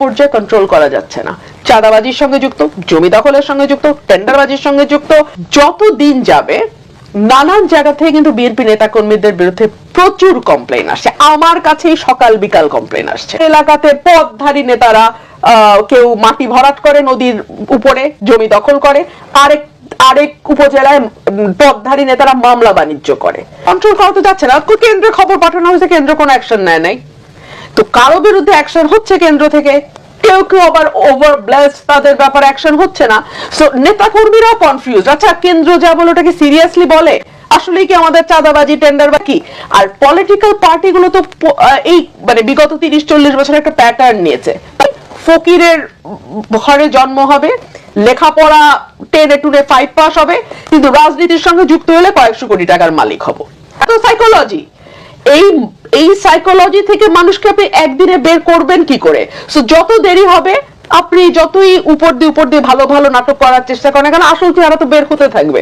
পর্যায়ে কন্ট্রোল করা যাচ্ছে না। চাঁদাবাজির সঙ্গে যুক্ত, জমি দখলের সঙ্গে যুক্ত, টেন্ডারবাজির সঙ্গে যুক্ত, যত দিন যাবে নানান জায়গা থেকে কিন্তু বিএনপি নেতা কর্মীদের বিরুদ্ধে প্রচুর কমপ্লেইন আসছে। আমার কাছেই সকাল বিকাল কমপ্লেইন আসছে। এলাকাতে পদধারী নেতারা কেউ মাটি ভরাট করে নদীর উপরে, জমি দখল করে, আরেক উপজেলায় পদধারী নেতারা মামলা বাণিজ্য করে। কন্ট্রোল করা তো যাচ্ছে না। কেন্দ্রে খবর পাঠানো হয়েছে, কেন্দ্র কোনো অ্যাকশন নেয় নাই। তো কারো বিরুদ্ধে অ্যাকশন হচ্ছে কেন্দ্র থেকে, কেউ কেউ আবার ওভার ব্লেসড, তাদের ব্যাপারে অ্যাকশন হচ্ছে না। সো নেতা কর্মীরাও কনফিউজ। আচ্ছা, কেন্দ্র যা বলে ওটাকে সিরিয়াসলি বলে? আসলেই কি আমাদের চাঁদাবাজি, টেন্ডার বাকি? আর পলিটিক্যাল পার্টিগুলো তো এই মানে বিগত 30-40 বছর একটা প্যাটার্ন নিয়েছে। ফকিরের ঘরে জন্ম হবে, লেখাপড়া 10 5 পাস হবে, কিন্তু রাজনীতির সঙ্গে যুক্ত হলে কয়েকশো কোটি টাকার মালিক হব। এত সাইকোলজি। এই সাইকোলজি থেকে মানুষকে আপনি একদিনে বের করবেন কি করে? সো যত দেরি হবে, আপনি যতই উপর দিয়ে ভালো ভালো নাটক করার চেষ্টা করেন, কারণ আসল চেহারা তো বের হতে থাকবে।